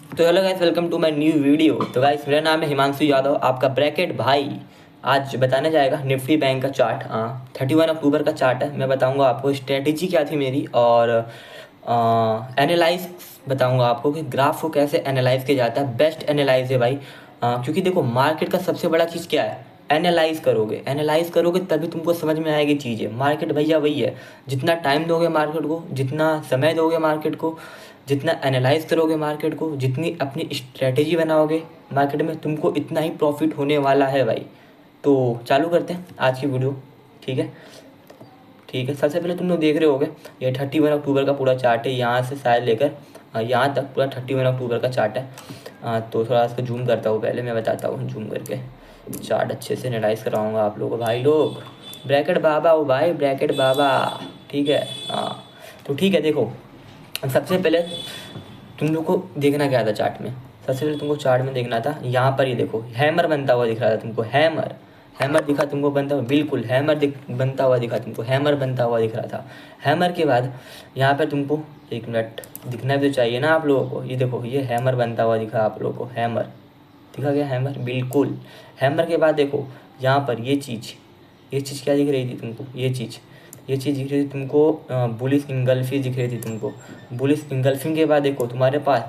तो hello guys, welcome to my new video. तो guys, मेरा नाम है हिमांशु यादव, आपका ब्रैकेट भाई। आज बताने जाएगा निफ्टी बैंक का चार्ट। 31 अक्टूबर का चार्ट है। मैं बताऊंगा आपको स्ट्रेटेजी क्या थी मेरी, और एनालाइज बताऊंगा आपको कि ग्राफ को कैसे एनालाइज किया जाता है। बेस्ट एनालाइज है भाई। क्योंकि देखो, मार्केट का सबसे बड़ा चीज़ क्या है? एनालाइज करोगे तभी तुमको समझ में आएगी चीज़ें। मार्केट भैया वही है, जितना टाइम दोगे मार्केट को, जितना समय दोगे मार्केट को, जितना एनालाइज करोगे मार्केट को, जितनी अपनी स्ट्रेटेजी बनाओगे मार्केट में, तुमको इतना ही प्रॉफिट होने वाला है भाई। तो चालू करते हैं आज की वीडियो। ठीक है, ठीक है। सबसे पहले तुम लोग देख रहे होगे, ये 31 अक्टूबर का पूरा चार्ट है। यहाँ से शायद लेकर यहाँ तक पूरा 31 अक्टूबर का चार्ट है। तो थोड़ा इसको जूम करता हूँ, पहले मैं बताता हूँ जूम करके चार्ट अच्छे से एनालाइज कराऊंगा आप लोगों को भाई लोग। ब्रैकेट बाबा हो भाई, ब्रैकेट बाबा। ठीक है, हाँ। तो ठीक है, देखो, सबसे पहले तुम लोग को देखना क्या था चार्ट में। सबसे पहले तुमको चार्ट में देखना था, यहाँ पर ये देखो, हैमर बनता हुआ दिख रहा था तुमको। हैमर हैमर दिखा तुमको बनता हुआ, बिल्कुल हैमर बनता हुआ दिखा तुमको। हैमर बनता हुआ दिख रहा था। हैमर के बाद यहाँ पे तुमको, एक मिनट, दिखना भी तो चाहिए ना आप लोगों को। ये देखो, ये हैमर बनता हुआ दिखा आप लोगों को। हैमर दिखा गया, हैमर, बिल्कुल। हैमर के बाद देखो, यहाँ पर ये चीज़ क्या दिख रही थी तुमको? ये चीज़ दिख रही थी तुमको, बुलिश इंगल्फी दिख रही थी तुमको। बुलिश इंगल्फिंग के बाद देखो, तुम्हारे पास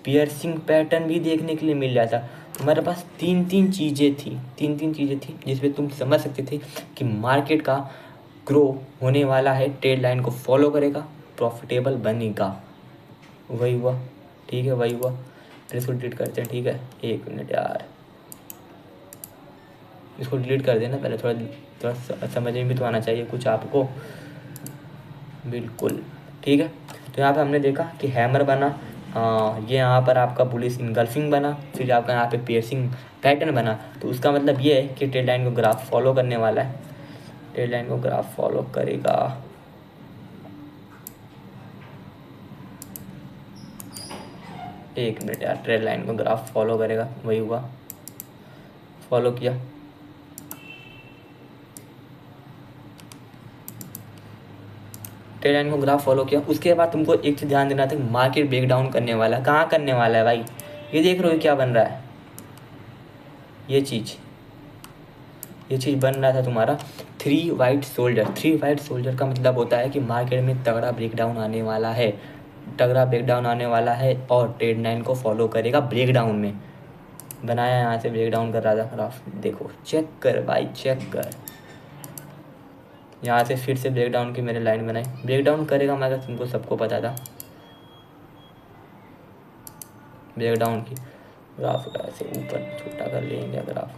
पियर्सिंग पैटर्न भी देखने के लिए मिल रहा था। तुम्हारे पास तीन तीन चीज़ें थी जिसमें तुम समझ सकते थे कि मार्केट का ग्रो होने वाला है, ट्रेड लाइन को फॉलो करेगा, प्रॉफिटेबल बनेगा। वही हुआ, ठीक है, वही हुआ। इसको डिलीट करते हैं, ठीक है, एक मिनट यार, इसको डिलीट कर देना पहले। थोड़ा थोड़ा समझ में भी तो आना चाहिए कुछ आपको। बिल्कुल, ठीक है। तो यहाँ पे हमने देखा कि हैमर बना, ये यहाँ पर आपका बुलिश इनगल्फिंग बना, फिर आपका यहाँ पे पियर्सिंग पैटर्न बना। तो उसका मतलब ये है कि ट्रेड लाइन को ग्राफ फॉलो करने वाला है, ट्रेड लाइन को ग्राफ फॉलो करेगा। एक मिनट यार, ट्रेड लाइन को ग्राफ फॉलो करेगा, वही हुआ, फॉलो किया। ट्रेड लाइन को ग्राफ फॉलो किया। उसके बाद तुमको एक चीज़ ध्यान देना था, मार्केट ब्रेकडाउन करने वाला है। कहाँ करने वाला है भाई? ये देख रहे हो क्या बन रहा है? ये चीज़ बन रहा था तुम्हारा थ्री वाइट सोल्जर का मतलब होता है कि मार्केट में तगड़ा ब्रेकडाउन आने वाला है, और ट्रेड लाइन को फॉलो करेगा ब्रेकडाउन में। बनाया, यहाँ से ब्रेकडाउन कर रहा था ग्राफ, देखो, चेक कर भाई, चेक कर। यहाँ से फिर से ब्रेकडाउन की मैंने लाइन बनाई। ब्रेकडाउन करेगा मगर तुमको सबको पता था ब्रेकडाउन की। ग्राफ ऐसे ऊपर छोटा कर लेंगे ग्राफ,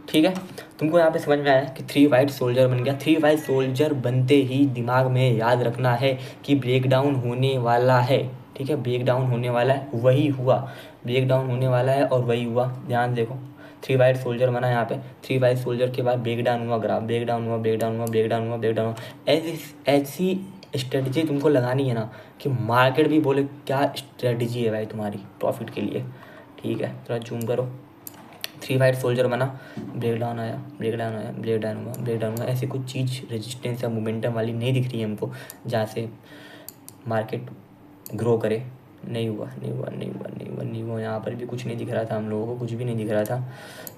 ठीक है। तुमको यहाँ पे समझ में आया कि थ्री वाइट सोल्जर बन गया। थ्री वाइट सोल्जर बनते ही दिमाग में याद रखना है कि ब्रेकडाउन होने वाला है, ठीक है, ब्रेकडाउन होने वाला है। वही हुआ, ब्रेकडाउन होने वाला है और वही हुआ। ध्यान देखो, थ्री वाइट सोल्जर बना यहाँ पे। थ्री वाइट सोल्जर के बाद ब्रेकडाउन हुआ, ग्राफ ब्रेकडाउन हुआ। ऐसी स्ट्रेटजी तुमको लगानी है ना कि मार्केट भी बोले क्या स्ट्रेटजी है भाई तुम्हारी प्रॉफिट के लिए, ठीक है। थोड़ा जूम करो। थ्री वाइट सोल्जर बना, ब्रेकडाउन हुआ। ऐसी कुछ चीज़ रेजिस्टेंस या मोमेंटम वाली नहीं दिख रही है हमको जहाँ से मार्केट ग्रो करे। नहीं हुआ। यहाँ पर भी कुछ नहीं दिख रहा था हम लोगों को, कुछ भी नहीं दिख रहा था।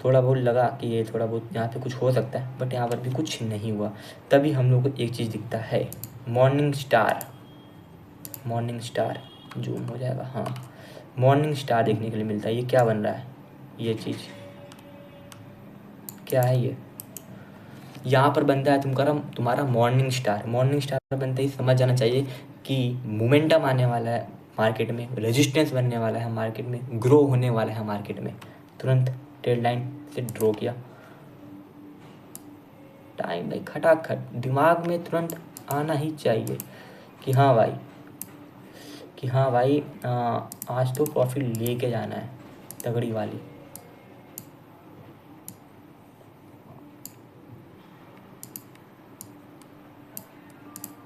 थोड़ा बहुत लगा कि ये थोड़ा बहुत यहाँ पे कुछ हो सकता है, बट यहाँ पर भी कुछ नहीं हुआ। तभी हम लोग को एक चीज़ दिखता है, मॉर्निंग स्टार, जूम हो जाएगा, हाँ, मॉर्निंग स्टार देखने के लिए मिलता है। ये क्या बन रहा है? ये चीज़ क्या है? ये यहाँ पर बनता है तुम्हारा मॉर्निंग स्टार बनते ही समझ जाना चाहिए कि मोमेंटम आने वाला है मार्केट में, रेजिस्टेंस बनने वाला है मार्केट में, ग्रो होने वाला है मार्केट में। तुरंत ट्रेड लाइन से ड्रॉ किया। टाइम भाई खटाखट दिमाग में तुरंत आना ही चाहिए कि हाँ भाई, आज तो प्रॉफिट लेके जाना है, तगड़ी वाली।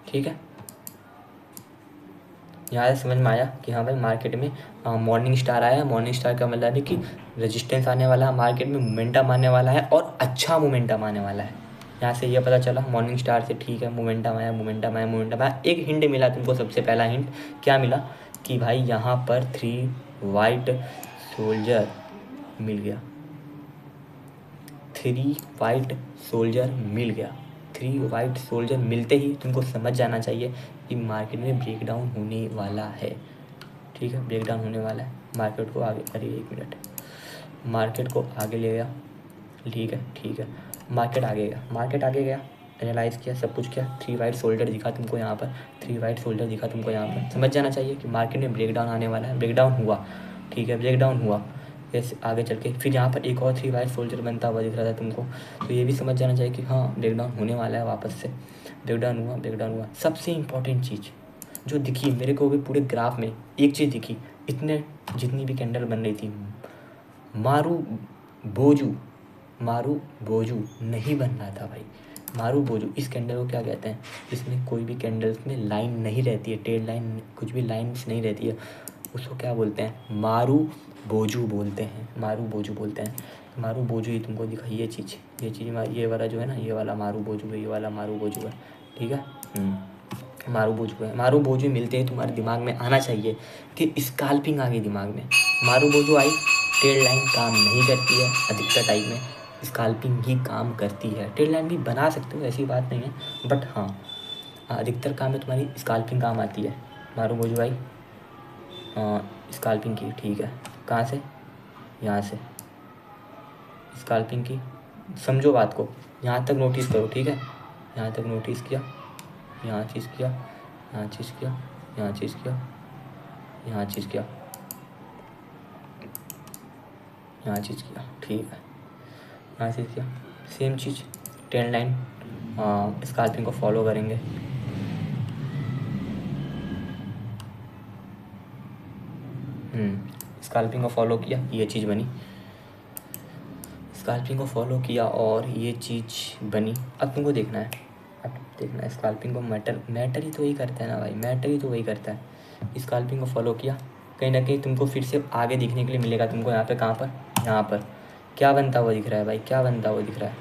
ठीक है, यहाँ से समझ में आया कि हाँ भाई मार्केट में मॉर्निंग स्टार आया। मॉर्निंग स्टार का मतलब है कि रेजिस्टेंस आने वाला है मार्केट में, मोमेंटम आने वाला है और अच्छा मोमेंटम आने वाला है। यहाँ से ये पता चला मॉर्निंग स्टार से, ठीक है, मोमेंटम आया। एक हिंट मिला तुमको, सबसे पहला हिंट क्या मिला कि भाई यहाँ पर 3 वाइट सोल्जर मिल गया, 3 वाइट सोल्जर मिल गया। 3 वाइट सोल्जर मिलते ही तुमको समझ जाना चाहिए कि मार्केट में ब्रेकडाउन होने वाला है। ठीक है, ब्रेकडाउन होने वाला है। मार्केट को आगे, अरे 1 मिनट, मार्केट को आगे ले गया। ठीक है, मार्केट आगे गया, मार्केट आगे गया, एनालाइज किया, सब कुछ किया, 3 वाइट सोल्जर दिखा तुमको यहाँ पर, 3 वाइट सोल्जर दिखा तुमको यहाँ पर। समझ जाना चाहिए कि मार्केट में ब्रेकडाउन आने वाला है। ब्रेकडाउन हुआ, ठीक है, ब्रेकडाउन हुआ। ऐसे आगे चल के फिर यहाँ पर एक और 3 वाइट सोल्जर बनता हुआ दिख रहा था तुमको, तो ये भी समझ जाना चाहिए कि हाँ ब्रेकडाउन होने वाला है वापस से। ब्रेकडाउन हुआ, ब्रेकडाउन हुआ। सबसे इम्पॉर्टेंट चीज़ जो दिखी मेरे को भी पूरे ग्राफ में, एक चीज़ दिखी, इतने जितनी भी कैंडल बन रही थी, मारू बोजू नहीं बन रहा था भाई। मारू बोजू, इस कैंडल को क्या कहते हैं? इसमें कोई भी कैंडल्स में लाइन नहीं रहती है, टेल लाइन, कुछ भी लाइन्स नहीं रहती है, उसको क्या बोलते हैं? मारू बोजू बोलते हैं, मारू बोजू बोलते हैं। मारू बोजू ही तुमको दिखा, ये चीज़, ये वाला जो है ना, ये वाला मारू बोजू है, ये वाला मारू बोजू है। ठीक है, मारू बोजू है। मारू बोजू मिलते ही तुम्हारे दिमाग में आना चाहिए कि स्काल्पिंग आ गई दिमाग में। मारू बोजू आई, टेल लाइन काम नहीं करती है अधिकतर टाइम में, स्काल्पिंग ही काम करती है। टेल लाइन भी बना सकते हो, ऐसी बात नहीं है, बट हाँ अधिकतर काम में तुम्हारी स्काल्पिंग काम आती है। मारू बोजू आई, स्काल्पिंग की, ठीक है, कहाँ से? यहाँ से स्काल्पिंग की। समझो बात को, यहाँ तक नोटिस करो, ठीक है, यहाँ तक नोटिस किया, यहाँ चीज़ किया, यहाँ चीज़ किया, यहाँ चीज़ किया, यहाँ चीज़ किया, यहाँ चीज़ किया, ठीक है, यहाँ चीज़ किया, सेम चीज़, ट्रेंड लाइन स्काल्पिंग को फॉलो करेंगे। स्काल्पिंग को फॉलो किया, ये चीज़ बनी, स्काल्पिंग को फॉलो किया और ये चीज़ बनी। अब तुमको देखना है, स्काल्पिंग को मैटर ही तो वही करता है ना भाई, मैटर ही तो वही करता है। स्काल्पिंग को फॉलो किया, कहीं ना कहीं तुमको फिर से आगे दिखने के लिए मिलेगा तुमको यहाँ पे, कहाँ पर? यहाँ पर क्या बनता हुआ दिख रहा है भाई, क्या बनता हुआ दिख रहा है?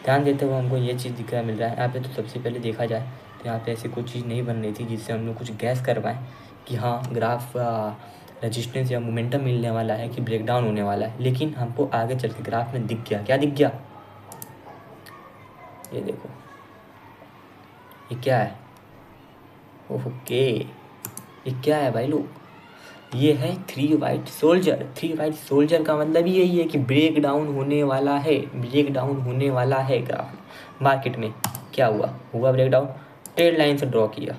ध्यान देते हुए हमको ये चीज़ दिख रहा मिल रहा है यहाँ पे। तो सबसे पहले देखा जाए तो यहाँ पे ऐसी कुछ चीज़ नहीं बन रही थी जिससे हम लोग कुछ गैस कर पाएँ कि हाँ ग्राफ रेजिस्टेंस या मोमेंटम मिलने वाला है, कि ब्रेकडाउन होने वाला है। लेकिन हमको आगे चल के ग्राफ में दिख गया, क्या दिख गया? ये देखो, ये क्या है? ओके, ये क्या है भाई लोग? ये है 3 वाइट सोल्जर। 3 वाइट सोल्जर का मतलब यही है कि ब्रेक डाउन होने वाला है, ब्रेक डाउन होने वाला है ग्राफ मार्केट में। क्या हुआ ब्रेक डाउन, ट्रेड लाइन से ड्रॉ किया,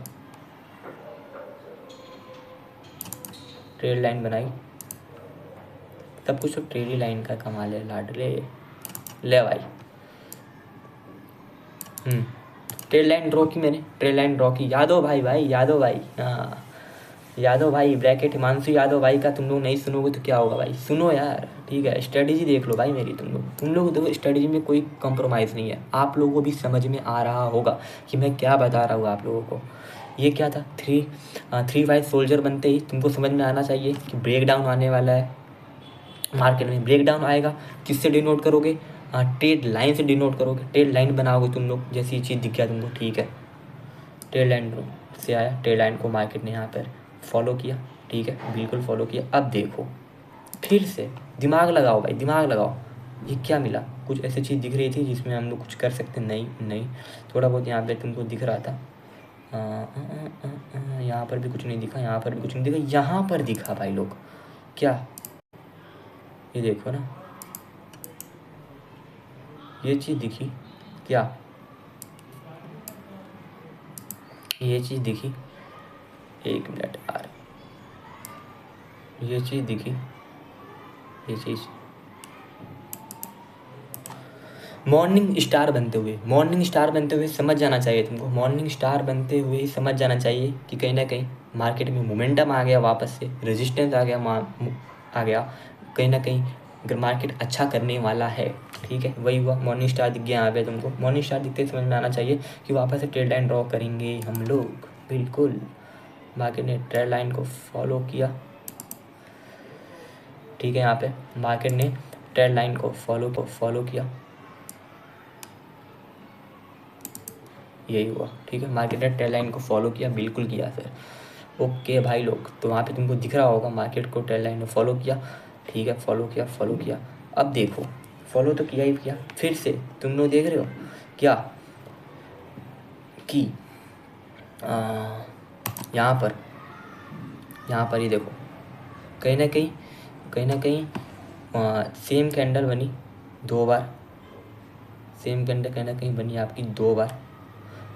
ट्रेड लाइन बनाई, तब कुछ तो ट्रेड लाइन का कमाल है लाडले, ले भाई। ट्रेड लाइन ड्रॉ की मैंने, ट्रेड लाइन ड्रॉ की, यादव भाई, हाँ यादव भाई, ब्रैकेट हिमांशु यादव भाई का तुम लोग नहीं सुनोगे तो क्या होगा भाई, सुनो यार, ठीक है। स्ट्रेटजी देख लो भाई मेरी, तुम लोग देखो, स्ट्रेटजी में कोई कॉम्प्रोमाइज़ नहीं है। आप लोगों को भी समझ में आ रहा होगा कि मैं क्या बता रहा हूँ आप लोगों को। ये क्या था, 3 वाइट सोल्जर बनते ही तुमको समझ में आना चाहिए कि ब्रेक डाउन आने वाला है मार्केट में। ब्रेक डाउन आएगा, किससे डिनोट करोगे? ट्रेड लाइन से डिनोट करोगे, ट्रेड लाइन बनाओगे तुम लोग। जैसी चीज़ दिख गया तुमको, ठीक है, ट्रेड लाइन से आया, ट्रेड लाइन को मार्केट ने यहाँ पर फॉलो किया, ठीक है, बिल्कुल फॉलो किया। अब देखो फिर से दिमाग लगाओ भाई, दिमाग लगाओ, ये क्या मिला? कुछ ऐसी चीज़ दिख रही थी जिसमें हम लोग कुछ कर सकते? नहीं, थोड़ा बहुत यहाँ पे तुमको दिख रहा था, यहाँ पर भी कुछ नहीं दिखा, यहाँ पर भी कुछ नहीं दिखा, यहाँ पर दिखा भाई लोग, क्या? ये देखो ना, ये चीज़ दिखी क्या? ये चीज़ दिखी, 1 मिनट यार, ये चीज़ दिखी, ये चीज़ मॉर्निंग स्टार बनते हुए समझ जाना चाहिए तुमको। मॉर्निंग स्टार बनते हुए ही समझ जाना चाहिए कि कहीं ना कहीं मार्केट में मोमेंटम आ गया, वापस से रेजिस्टेंस आ गया कहीं ना कहीं अगर मार्केट अच्छा करने वाला है, ठीक है। वही हुआ, मॉर्निंग स्टार दिख गया यहाँ पे तुमको। मॉर्निंग स्टार दिखते ही समझ में आना चाहिए कि वापस से ट्रेड लाइन ड्रॉ करेंगे हम लोग, बिल्कुल। मार्केट ने ट्रेड लाइन को फॉलो किया, ठीक है, यहाँ पे मार्केट ने ट्रेड लाइन को फॉलो किया, यही हुआ, ठीक है। मार्केट ने ट्रेंड लाइन को फॉलो किया, बिल्कुल किया सर। ओके भाई लोग, तो वहाँ पे तुमको दिख रहा होगा मार्केट को ट्रेंड लाइन ने फॉलो किया, ठीक है, फॉलो किया। अब देखो, फॉलो तो किया ही किया, फिर से तुम लोग देख रहे हो क्या कि यहाँ पर ही देखो, कहीं ना कहीं सेम कैंडल बनी 2 बार, सेम कैंडल कहीं ना कहीं बनी आपकी 2 बार,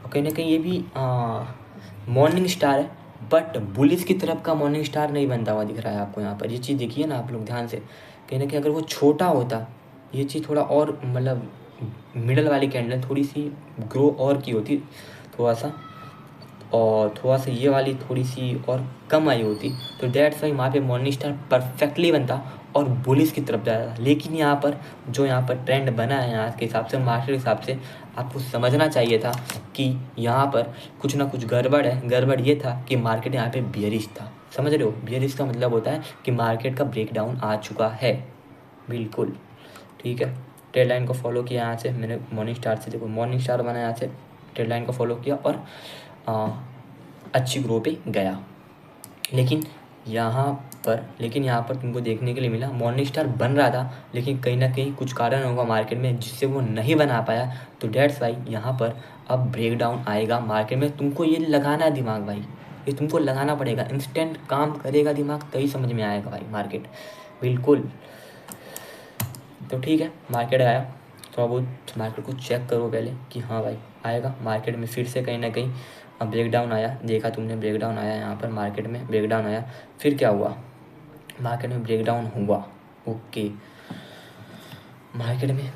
और कहीं ना कहीं ये भी मॉर्निंग स्टार है, बट बुलिस की तरफ का मॉर्निंग स्टार नहीं बनता हुआ दिख रहा है आपको यहाँ पर। ये चीज़ देखिए ना आप लोग ध्यान से, कहीं ना कहीं अगर वो छोटा होता, ये चीज़ थोड़ा और मतलब मिडल वाली कैंडल थोड़ी सी ग्रो और की होती थोड़ा सा, और थोड़ा सा ये वाली थोड़ी सी और कम आई होती, तो दैट्स वाई वहाँ पे मॉर्निंग स्टार परफेक्टली बनता और बुलिस की तरफ जाता। लेकिन यहाँ पर जो यहाँ पर ट्रेंड बना है यहाँ के हिसाब से, मार्केट के हिसाब से, आपको समझना चाहिए था कि यहाँ पर कुछ ना कुछ गड़बड़ है। गड़बड़ ये था कि मार्केट यहाँ पे बियरिश था, समझ रहे हो। बियरिश का मतलब होता है कि मार्केट का ब्रेकडाउन आ चुका है, बिल्कुल, ठीक है। ट्रेड लाइन को फॉलो किया यहाँ से मैंने, मॉर्निंग स्टार से, देखो मॉर्निंग स्टार बना यहाँ से, ट्रेड लाइन को फॉलो किया और अच्छी ग्रो पे गया। लेकिन यहाँ पर तुमको देखने के लिए मिला मॉर्निंग स्टार बन रहा था, लेकिन कहीं ना कहीं कुछ कारण होगा मार्केट में जिससे वो नहीं बना पाया, तो डेट्स वाई यहाँ पर अब ब्रेकडाउन आएगा मार्केट में। तुमको ये लगाना है दिमाग भाई, ये तुमको लगाना पड़ेगा, इंस्टेंट काम करेगा दिमाग तभी समझ में आएगा भाई मार्केट, बिल्कुल। तो ठीक है, मार्केट आया, थोड़ा बहुत मार्केट को चेक करो पहले कि हाँ भाई आएगा। मार्केट में फिर से कहीं ना कहीं ब्रेकडाउन आया, देखा तुमने, ब्रेकडाउन आया यहाँ पर, मार्केट में ब्रेकडाउन आया। फिर क्या हुआ, मार्केट में ब्रेकडाउन हुआ, ओके, मार्केट में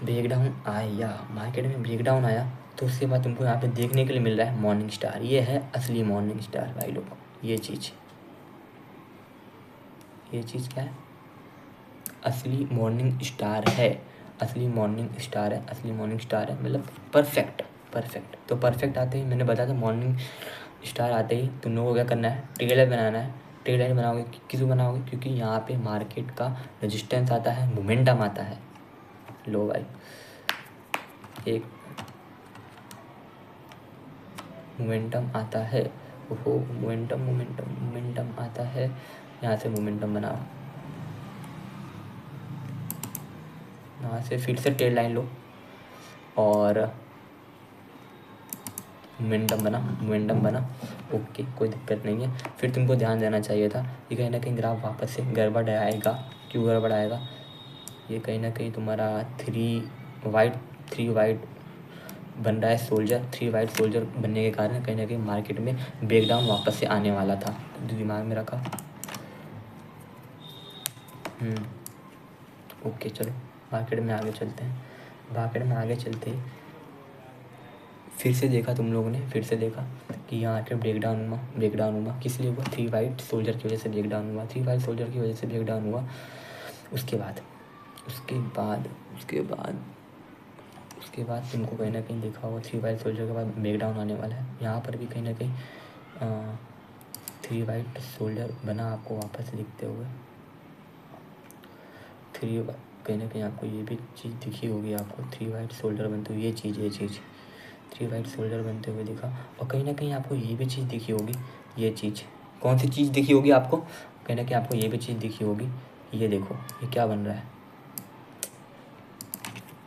ब्रेकडाउन आया, तो उसके बाद तुमको यहाँ पे देखने के लिए मिल रहा है मॉर्निंग स्टार। ये है असली मॉर्निंग स्टार भाई लोग, ये चीज़ क्या है, असली मॉर्निंग स्टार है, असली मॉर्निंग स्टार है, मतलब परफेक्ट। तो परफेक्ट आते ही मैंने बताया था, मॉर्निंग स्टार आते ही तुम लोगों को क्या करना है, ट्रेड बनाना है। ट्रेड लाइन बनाओगे, क्यों बनाओगे, क्योंकि यहाँ पे मार्केट का रेजिस्टेंस आता है, मोमेंटम आता है। लो भाई, एक मोमेंटम आता है, ओहो मोमेंटम आता है, यहाँ से मोमेंटम बनाओ, यहाँ से फिर से ट्रेड लाइन लो और मोमेंटम बना, ओके, कोई दिक्कत नहीं है। फिर तुमको ध्यान देना चाहिए था कि कहीं ना कहीं ग्राफ वापस से गड़बड़ आएगा। क्यों गड़बड़ आएगा, ये कहीं ना कहीं तुम्हारा 3 वाइट बन रहा है सोल्जर, 3 वाइट सोल्जर बनने के कारण कहीं ना कहीं मार्केट में ब्रेकडाउन वापस से आने वाला था, तो दिमाग में रखा। ओके चलो मार्केट में आगे चलते हैं। मार्केट में आगे चलते ही फिर से देखा तुम लोगों ने, फिर से देखा कि यहाँ के ब्रेकडाउन हुआ, किस लिए हुआ, 3 वाइट सोल्जर की वजह से ब्रेकडाउन हुआ, 3 वाइट सोल्जर की वजह से ब्रेकडाउन हुआ। उसके बाद तुमको कहीं ना कहीं देखा होगा 3 वाइट सोल्जर के बाद ब्रेकडाउन आने वाला है। यहाँ पर भी कहीं ना कहीं 3 वाइट सोल्जर बना आपको वापस से दिखते हुए, कहीं ना कहीं आपको ये भी चीज़ दिखी होगी, आपको 3 वाइट सोल्जर बनते हुए, ये चीज़ 3 वाइट सोल्जर बनते हुए दिखा। और कहीं ना कहीं आपको ये भी चीज़ दिखी होगी, ये चीज़, कौन सी चीज़ दिखी होगी आपको, कहीं ना कहीं आपको ये भी चीज़ दिखी होगी, ये देखो ये क्या बन रहा है,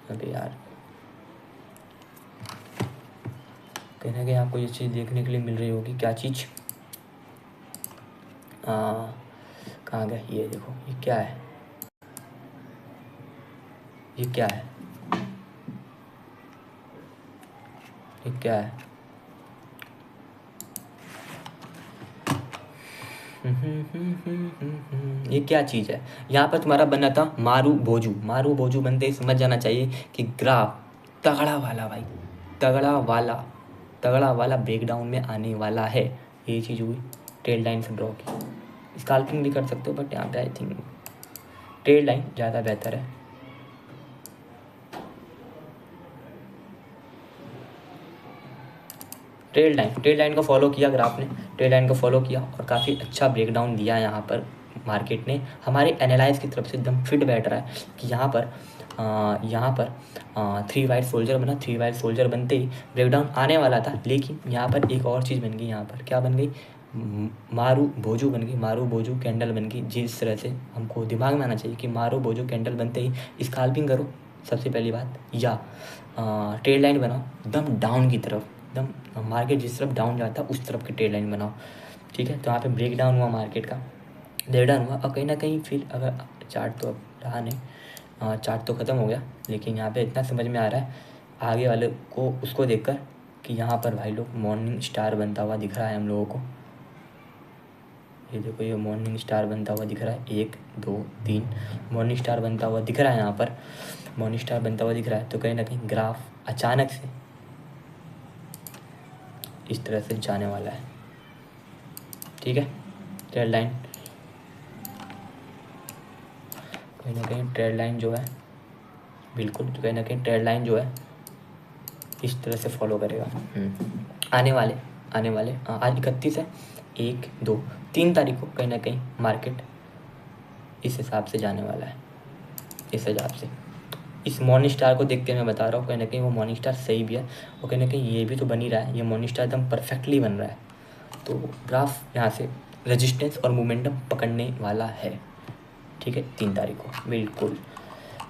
अरे यार, कहीं ना कहीं आपको ये चीज़ देखने के लिए मिल रही होगी, क्या चीज़, कहाँ गया, ये देखो, ये क्या है, ये क्या है, ये क्या है, ये क्या चीज़ है। यहाँ पर तुम्हारा बना था मारू बोजू बनते ही समझ जाना चाहिए कि ग्राफ तगड़ा वाला भाई, तगड़ा वाला ब्रेकडाउन में आने वाला है। ये चीज़ हुई, ट्रेड लाइन से ड्रॉ की, स्काल्पिंग भी कर सकते हो, बट यहाँ पे आई थिंक ट्रेड लाइन ज़्यादा बेहतर है। ट्रेड लाइन को फॉलो किया ग्राफ ने, ट्रेड लाइन को फॉलो किया और काफ़ी अच्छा ब्रेकडाउन दिया यहाँ पर मार्केट ने। हमारे एनालाइज की तरफ से एकदम फिट बैठ रहा है कि यहाँ पर यहाँ पर 3 वाइट सोल्जर बना। 3 वाइट सोल्जर बनते ही ब्रेकडाउन आने वाला था, लेकिन यहाँ पर एक और चीज़ बन गई। यहाँ पर क्या बन गई? मारू बोजू बन गई। मारू बोजू कैंडल बन गई। जिस तरह से हमको दिमाग में आना चाहिए कि मारू बोजू कैंडल बनते ही स्काल्पिंग करो सबसे पहली बात, या ट्रेड लाइन बनाओ एकदम डाउन की तरफ, एकदम मार्केट जिस तरफ डाउन जाता है उस तरफ की ट्रेड लाइन बनाओ। ठीक है, तो यहाँ पे ब्रेक डाउन हुआ मार्केट का, ब्रेक डाउन हुआ और कहीं ना कहीं फिर अगर चार्ट तो अब रहा नहीं, चार्ट तो ख़त्म हो गया, लेकिन यहाँ पे इतना समझ में आ रहा है आगे वाले को उसको देखकर कि यहाँ पर भाई लोग मॉर्निंग स्टार बनता हुआ दिख रहा है हम लोगों को। ये देखो, ये मॉर्निंग स्टार बनता हुआ दिख रहा है, 1 2 3 मॉर्निंग स्टार बनता हुआ दिख रहा है। यहाँ पर मॉर्निंग स्टार बनता हुआ दिख रहा है, तो कहीं ना कहीं ग्राफ अचानक से इस तरह से जाने वाला है। ठीक है, ट्रेड लाइन कहीं ना कहीं ट्रेड लाइन जो है, बिल्कुल कहीं ना कहीं ट्रेड लाइन जो है इस तरह से फॉलो करेगा। आने वाले आज 31 है, 1 2 3 तारीख को कहीं ना कहीं मार्केट इस हिसाब से जाने वाला है। इस हिसाब से इस मॉर्निंग स्टार को देख के मैं बता रहा हूँ कहीं ना कहीं वो मॉर्निंग स्टार सही भी है, और कहीं ना कहीं ये भी तो बन ही रहा है। ये मॉर्निंग स्टार एकदम परफेक्टली बन रहा है, तो ग्राफ यहाँ से रेजिस्टेंस और मोमेंटम पकड़ने वाला है। ठीक है, 3 तारीख को बिल्कुल।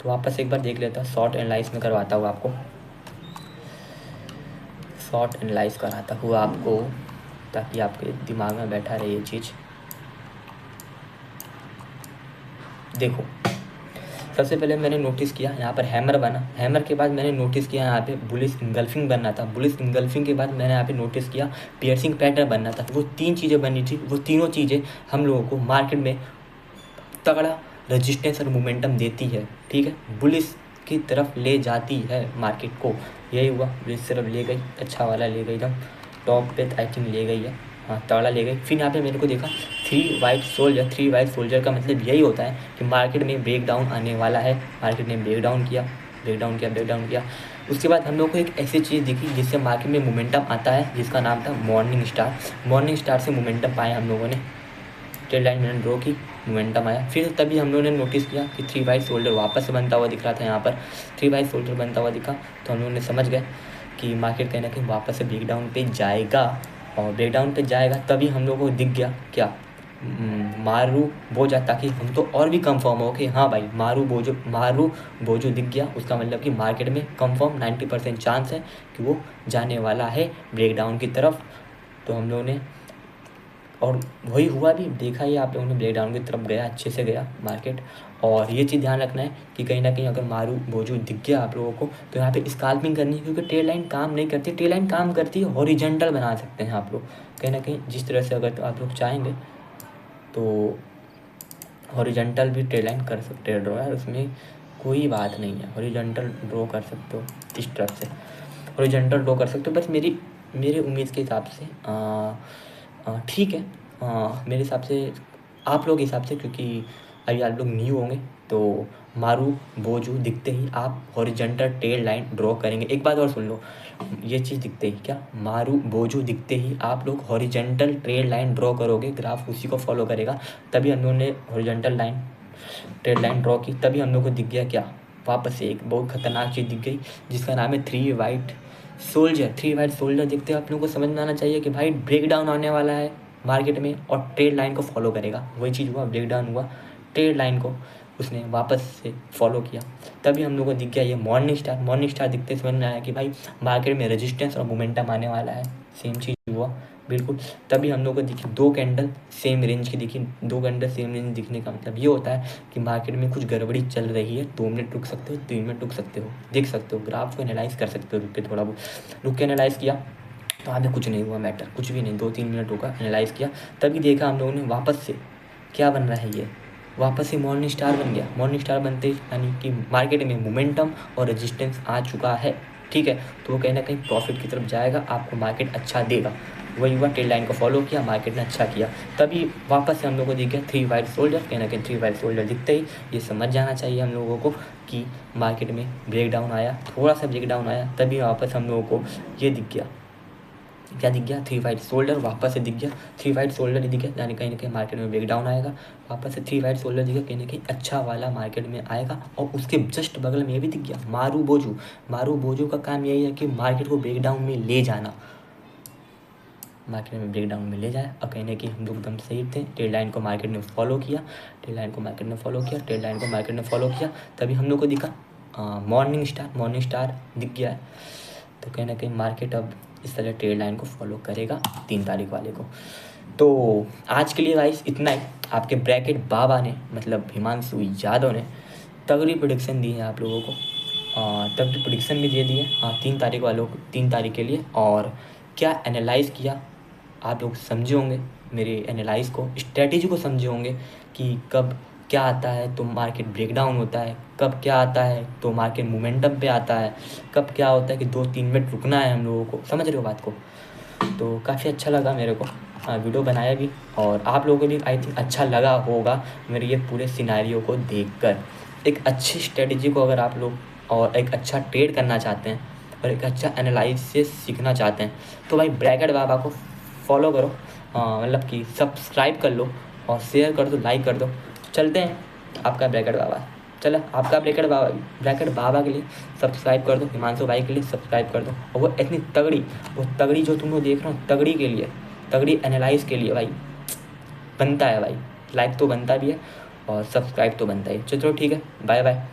तो वापस एक बार देख लेता, शॉर्ट एनालाइज में करवाता हूँ आपको, शॉर्ट एनालाइज कराता हुआ आपको, ताकि आपके दिमाग में बैठा रहे ये चीज़। देखो, सबसे पहले मैंने नोटिस किया यहाँ पर हैमर बना। हैमर के बाद मैंने नोटिस किया यहाँ पे बुलिश इंगल्फिंग बनना था। बुलिश इंगल्फिंग के बाद मैंने यहाँ पे नोटिस किया पियर्सिंग पैटर्न बनना था। वो 3 चीज़ें बनी थी, वो तीनों चीज़ें हम लोगों को मार्केट में तगड़ा रेजिस्टेंस और मोमेंटम देती है। ठीक है, बुलिश की तरफ ले जाती है मार्केट को। यही हुआ, बुलिश तरफ ले गई, अच्छा वाला ले गई, एकदम टॉप पे आई थिंक ले गई है, हाँ तगड़ा ले गई। फिर यहाँ पे मेरे को देखा 3 वाइट सोल्जर। 3 वाइट सोल्जर का मतलब यही होता है कि मार्केट में ब्रेक डाउन आने वाला है। मार्केट ने ब्रेक डाउन किया। उसके बाद हम लोग को एक ऐसी चीज़ दिखी जिससे मार्केट में मोमेंटम आता है, जिसका नाम था मॉर्निंग स्टार। मॉर्निंग स्टार से मोमेंटम पाया हम लोगों ने, ट्रेड लाइन मैंने ड्रॉ की, मोमेंटम आया। फिर तभी हम लोगों ने नोटिस किया कि 3 वाइट शोल्डर वापस बनता हुआ दिख रहा था। यहाँ पर 3 वाइट शोल्डर बनता हुआ दिखा, तो हम लोगों ने समझ गए कि मार्केट कहीं ना कहीं वापस से ब्रेकडाउन पे जाएगा, और ब्रेकडाउन पे जाएगा तभी हम लोगों को दिख गया क्या, मारू बोझा, ताकि हम तो और भी कंफर्म हो कि हाँ भाई मारू बोझो दिख गया। उसका मतलब कि मार्केट में कंफर्म 90% चांस है कि वो जाने वाला है ब्रेकडाउन की तरफ। तो हम लोगों ने, और वही हुआ भी, देखा ही आप लोगों ने, ब्रेकडाउन की तरफ गया, अच्छे से गया मार्केट। और ये चीज़ ध्यान रखना है कि कहीं ना कहीं अगर मारू बोझू दिख गया आप लोगों को, तो यहाँ पे स्काल्पिंग करनी है, क्योंकि ट्रेड लाइन काम नहीं करती। ट्रेड लाइन काम करती है हॉरिजॉन्टल बना सकते हैं आप लोग कहीं ना कहीं, जिस तरह से अगर आप लोग चाहेंगे तो हॉरिजॉन्टल भी ट्रेड लाइन कर सकते हैं ड्रॉ, है उसमें कोई बात नहीं है। हॉरिजॉन्टल ड्रॉ कर सकते हो, इस तरफ से हॉरिजॉन्टल ड्रॉ कर सकते हो। बस मेरे उम्मीद के हिसाब से ठीक है, मेरे हिसाब से, आप लोग के हिसाब से, क्योंकि अभी आप लोग न्यू होंगे, तो मारू बोझू दिखते ही आप हॉरिजॉन्टल ट्रेड लाइन ड्रॉ करेंगे। एक बात और सुन लो, ये चीज़ दिखते ही, क्या मारू बोझू दिखते ही आप लोग हॉरिजॉन्टल ट्रेड लाइन ड्रॉ करोगे, ग्राफ उसी को फॉलो करेगा। तभी हम लोगों ने horizontal line trade line draw की, तभी हम लोग को दिख गया क्या, वापस से एक बहुत खतरनाक चीज़ दिख गई जिसका नाम है 3 वाइट सोल्जर। 3 वाइट सोल्जर दिखते आप लोगों को समझ में आना चाहिए कि भाई ब्रेक डाउन आने वाला है मार्केट में, और ट्रेड लाइन को फॉलो करेगा। वही चीज़ हुआ, ब्रेक डाउन हुआ, ट्रेड लाइन को उसने वापस से फॉलो किया, तभी हम लोग को दिख गया ये मॉर्निंग स्टार। मॉर्निंग स्टार दिखते समझ में आया कि भाई मार्केट में रेजिस्टेंस और मोमेंटम आने वाला है। सेम चीज़ हुआ बिल्कुल, तभी हम लोग को दिखी 2 कैंडल सेम रेंज की दिखी। 2 कैंडल सेम रेंज दिखने का मतलब ये होता है कि मार्केट में कुछ गड़बड़ी चल रही है। 2 मिनट रुक सकते हो, 3 मिनट रुक सकते हो, देख सकते हो, ग्राफ को एनालाइज कर सकते हो, रुक के थोड़ा बहुत रुक के एनालाइज किया तो आगे कुछ नहीं हुआ, मैटर कुछ भी नहीं, 2-3 मिनट रुका, एनालाइज किया, तभी देखा हम लोगों ने वापस से क्या बन रहा है, ये वापस से मॉर्निंग स्टार बन गया। मॉर्निंग स्टार बनते यानी कि मार्केट में मोमेंटम और रेजिस्टेंस आ चुका है। ठीक है, तो वो कहीं ना कहीं प्रॉफिट की तरफ जाएगा, आपको मार्केट अच्छा देगा। वही हुआ, ट्रेड लाइन को फॉलो किया, मार्केट ने अच्छा किया, तभी वापस से हम लोग को दिख गया 3 वाइट शोल्डर। कहीं ना कहीं 3 वाइट शोल्डर दिखते ही ये समझ जाना चाहिए हम लोगों को कि मार्केट में ब्रेक डाउन आया, थोड़ा सा ब्रेक डाउन आया, तभी वापस हम लोगों को ये दिख गया, क्या दिख गया, 3 वाइट शोल्डर वापस से दिख गया, 3 वाइट शोल्डर ही दिख गया, यानी कहीं ना कहीं मार्केट में ब्रेकडाउन आएगा। वापस से 3 वाइट शोल्डर दिख गया, कहीं ना कहीं अच्छा वाला मार्केट में आएगा। और उसके जस्ट बगल में ये भी दिख गया मारू बोजू। मारू बोजू का काम यही है कि मार्केट को ब्रेकडाउन में ले जाना, मार्केट में ब्रेकडाउन में ले जाए। और कहीं ना कहीं हम लोग एकदम सही थे। ट्रेड लाइन को मार्केट ने फॉलो किया, ट्रेड लाइन को मार्केट ने फॉलो किया, ट्रेड लाइन को मार्केट ने फॉलो किया, तभी हम लोग को दिखा मॉर्निंग स्टार दिख गया है। तो कहीं ना कहीं मार्केट अब इस तरह ट्रेड लाइन को फॉलो करेगा 3 तारीख वाले को। तो आज के लिए गाइस इतना ही। आपके ब्रैकेट बाबा ने, मतलब हिमांशु यादव ने तगड़ी प्रेडिक्शन दी है आप लोगों को, तगड़ी प्रेडिक्शन भी दे दी है 3 तारीख वालों को, 3 तारीख के लिए। और क्या एनालाइज़ किया आप लोग समझे होंगे, मेरे एनालाइज को, स्ट्रेटेजी को समझे होंगे कि कब क्या आता है तो मार्केट ब्रेकडाउन होता है, कब क्या आता है तो मार्केट मोमेंटम पे आता है, कब क्या होता है कि 2-3 मिनट रुकना है हम लोगों को। समझ रहे हो बात को? तो काफ़ी अच्छा लगा मेरे को वीडियो बनाया भी, और आप लोगों को भी आई थिंक अच्छा लगा होगा मेरे ये पूरे सिनारियो को देखकर। एक अच्छी स्ट्रेटेजी को अगर आप लोग और एक अच्छा ट्रेड करना चाहते हैं और एक अच्छा एनालाइज से सीखना चाहते हैं तो भाई ब्रैकेट बाबा को फॉलो करो, मतलब कि सब्सक्राइब कर लो और शेयर कर दो, लाइक कर दो। चलते हैं आपका ब्रैकेट बाबा, चलो आपका ब्रैकेट बाबा के लिए सब्सक्राइब कर दो, हिमांशु भाई के लिए सब्सक्राइब कर दो। और वो इतनी तगड़ी, वो तगड़ी जो तुम लोग देख रहे हो, तगड़ी के लिए, तगड़ी एनालाइज के लिए भाई बनता है भाई, लाइक तो बनता भी है और सब्सक्राइब तो बनता ही है। चलो ठीक है, बाय बाय।